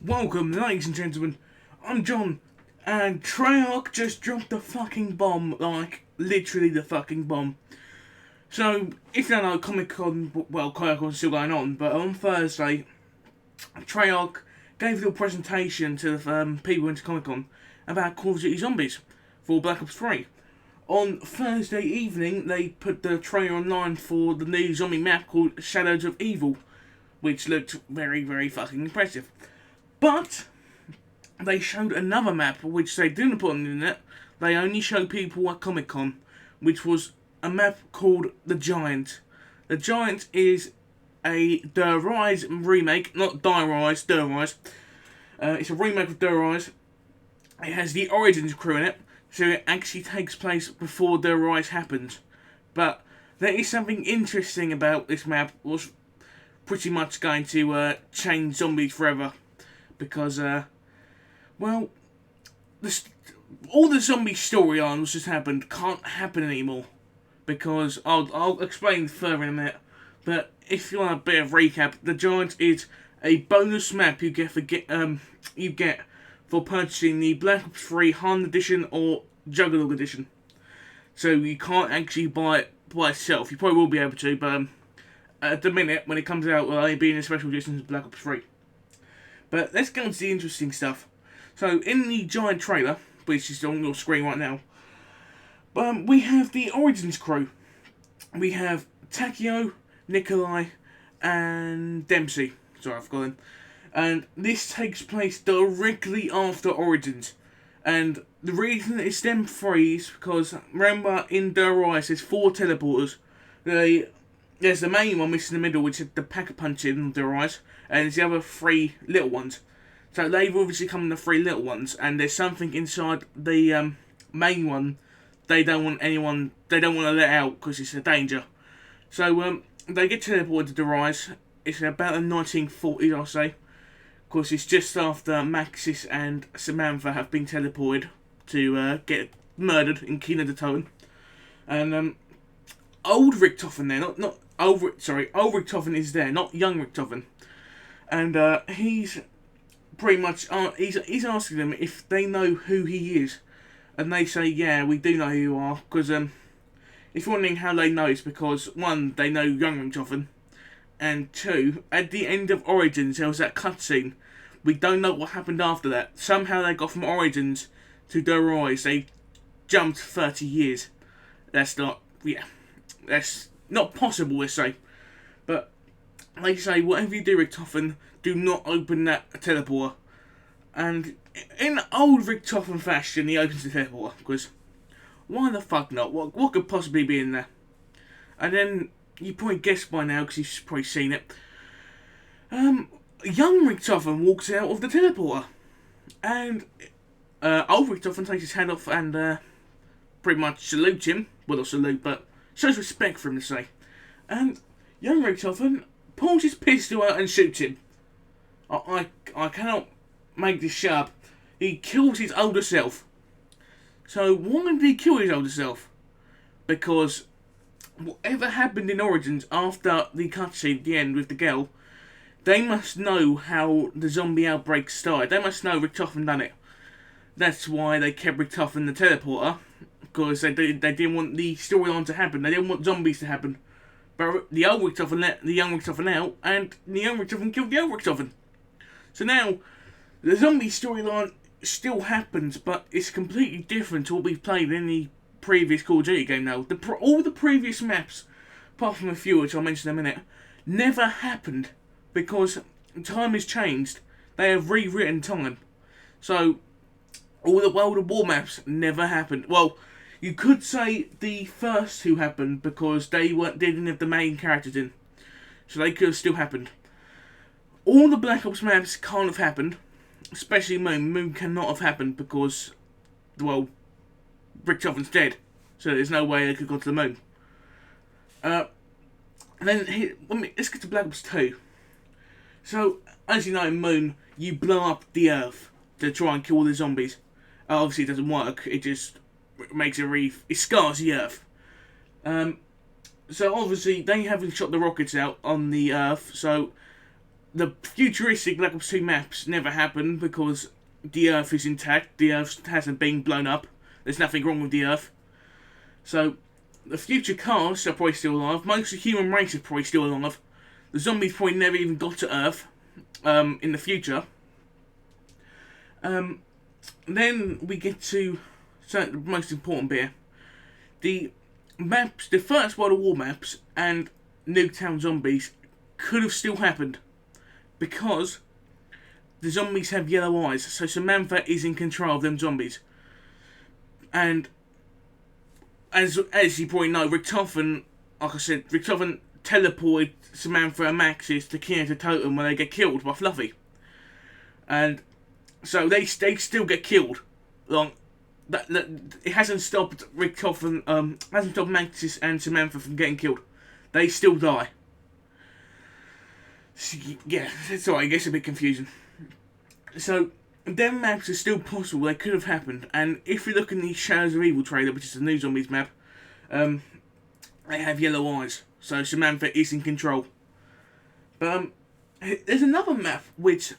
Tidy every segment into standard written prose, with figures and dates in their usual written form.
Welcome, ladies and gentlemen. I'm John, and Treyarch just dropped the fucking bomb, like, literally the fucking bomb. So, if you don't know, Comic Con, well, Comic Con's still going on, but on Thursday, Treyarch gave a little presentation to the people into Comic Con about Call of Duty Zombies for Black Ops 3. On Thursday evening, they put the trailer online for the new zombie map called Shadows of Evil, which looked very, very fucking impressive. But they showed another map which they didn't put on the internet. They only showed people at Comic Con, which was a map called The Giant. The Giant is a Der Rise remake, not Die Rise, Der Rise. It's a remake of Der Rise. It has the Origins crew in it, so it actually takes place before Der Rise happens. But there is something interesting about this map, was pretty much going to change zombies forever. Because, well, all the zombie storylines just happened can't happen anymore. Because, I'll explain further in a minute. But if you want a bit of recap, The Giant is a bonus map you get for purchasing the Black Ops 3 Hunt Edition or Juggernaut Edition. So you can't actually buy it by itself. You probably will be able to, but at the minute, when it comes out, it will only be in a special edition of Black Ops 3. But let's get on to the interesting stuff. So, in the Giant trailer, which is on your screen right now, we have the Origins crew. We have Takeo, Nikolai, and Dempsey. Sorry, I forgot him. And this takes place directly after Origins. And the reason it's them three is because, remember, in Der Rise, there's 4 teleporters. There's the main one, which is in the middle, which is the Pack-a-Punch in Der Rise, and there's the other 3 little ones. So they've obviously come in the 3 little ones, and there's something inside the main one they don't want to let out because it's a danger. So they get teleported to Der Rise. It's about the 1940s, I'll say. Of course, it's just after Maxis and Samantha have been teleported to get murdered in Kina de Toten. And old Richtofen there, not old Richtofen is there, not young Richtofen. And he's pretty much he's asking them if they know who he is, and they say, yeah, we do know who you are. Because if you're wondering how they know, it's because 1, they know young Richtofen, and 2, at the end of Origins there was that cutscene. We don't know what happened after that. Somehow they got from Origins to Der Rise. They jumped 30 years. That's not possible, let's say. But they say, whatever you do, Richtofen, do not open that teleporter. And in old Richtofen fashion, he opens the teleporter. Because, why the fuck not? What could possibly be in there? And then, you probably guessed by now, because you've probably seen it. Young Richtofen walks out of the teleporter. And old Richtofen takes his hand off and pretty much salutes him. Well, not salute, but shows respect for him, to say. And young Richtofen pulls his pistol out and shoots him. I cannot make this shut up. He kills his older self. So why did he kill his older self? Because whatever happened in Origins after the cutscene at the end with the girl, they must know how the zombie outbreak started. They must know Richtofen done it. That's why they kept Richtofen in the teleporter. Because they didn't want the storyline to happen. They didn't want zombies to happen. But the old Richtofen let the young Richtofen out, and the young Richtofen killed the old Richtofen. So now, the zombie storyline still happens, but it's completely different to what we've played in the previous Call of Duty game now. All the previous maps, apart from a few which I'll mention in a minute, never happened because time has changed. They have rewritten time. So, all the World of War maps never happened. Well, you could say the first 2 happened because they didn't have the main characters in. So they could have still happened. All the Black Ops maps can't have happened. Especially Moon. Moon cannot have happened because, well, Richtofen's dead. So there's no way they could go to the moon. Let's get to Black Ops 2. So, as you know, in Moon, you blow up the Earth to try and kill all the zombies. Obviously it doesn't work. It just makes it scars the Earth. So obviously they haven't shot the rockets out on the Earth, so the futuristic Black Ops 2 maps never happened because the Earth is intact. The Earth hasn't been blown up. There's nothing wrong with the Earth. So, the future cars are probably still alive. Most of the human race is probably still alive. The zombies probably never even got to Earth in the future. Then we get to the most important bit. The maps, the first World of War maps and Nuketown zombies could have still happened because the zombies have yellow eyes, so Samantha is in control of them zombies. And as you probably know, Richtofen, like I said, Richtofen teleported Samantha and Maxis to Kyoto Totem when they get killed by Fluffy. And so they still get killed. Like, that it hasn't stopped Richtofen, hasn't stopped Maxis and Samantha from getting killed. They still die. Yeah, sorry, it gets a bit confusing. So, them maps are still possible, they could have happened, and if you look in the Shadows of Evil trailer, which is the new zombies map, they have yellow eyes, so Samantha is in control. But, there's another map which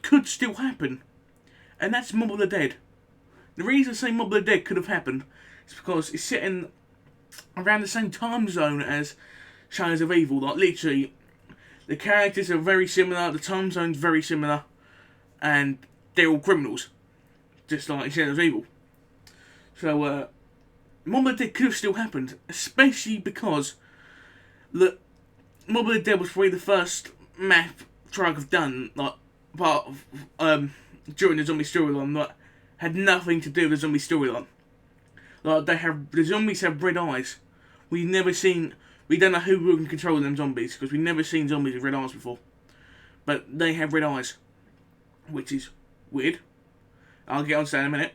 could still happen, and that's Mob of the Dead. The reason I say Mob of the Dead could have happened is because it's sitting around the same time zone as Shadows of Evil. Like, literally, the characters are very similar, the time zone's very similar, and they're all criminals, just like Shadows of Evil. So, Mob of the Dead could have still happened, especially because Mob of the Dead was probably the first map Treyarch have done, like, part of, during the zombie storyline, that had nothing to do with the zombie storyline. Like, the zombies have red eyes. We don't know who will control them zombies, because we've never seen zombies with red eyes before. But they have red eyes, which is weird. I'll get on to that in a minute.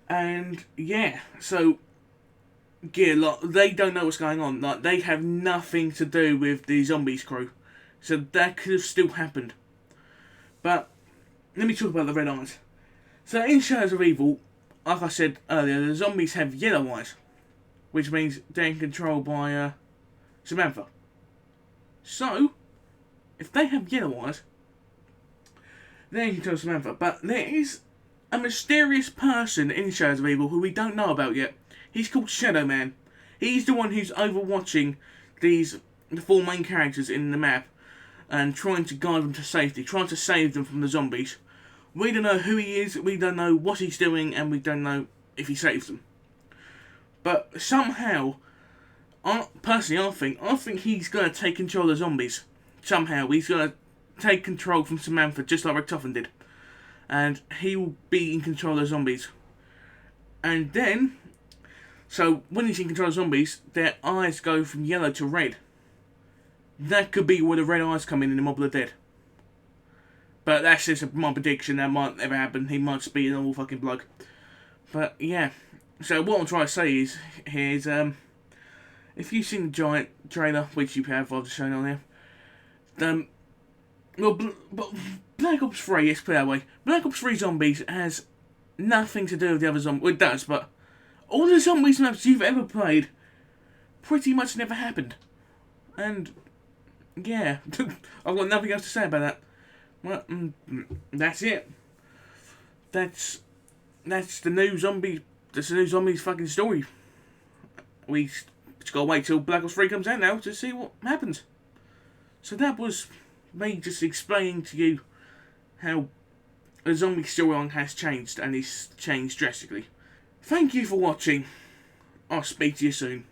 And, yeah, so, yeah, like, they don't know what's going on. Like, they have nothing to do with the zombies crew. So that could have still happened. But, let me talk about the red eyes. So, in Shadows of Evil, like I said earlier, the zombies have yellow eyes, which means they're controlled by Samantha. So, if they have yellow eyes, they can control Samantha. But there is a mysterious person in Shadows of Evil who we don't know about yet. He's called Shadow Man. He's the one who's overwatching the four main characters in the map and trying to guide them to safety, trying to save them from the zombies. We don't know who he is, we don't know what he's doing, and we don't know if he saves them. But somehow, I think he's going to take control of the zombies. Somehow, he's going to take control from Samantha, just like Richtofen did. And he will be in control of the zombies. And then, so when he's in control of zombies, their eyes go from yellow to red. That could be where the red eyes come in the Mob of the Dead. But that's just my prediction, that might never happen. He might just be a normal fucking bloke. But, yeah. So, what I'm trying to say is, if you've seen the Giant trailer, which you have, I've just shown on there, but Black Ops 3, let's put it that way, Black Ops 3 Zombies has nothing to do with the other zombies. Well, it does, but all the zombies maps you've ever played pretty much never happened. And, yeah, I've got nothing else to say about that. Well, that's it. That's the new zombie. That's the new zombies fucking story. We just gotta wait till Black Ops 3 comes out now to see what happens. So that was me just explaining to you how the zombie storyline has changed, and it's changed drastically. Thank you for watching. I'll speak to you soon.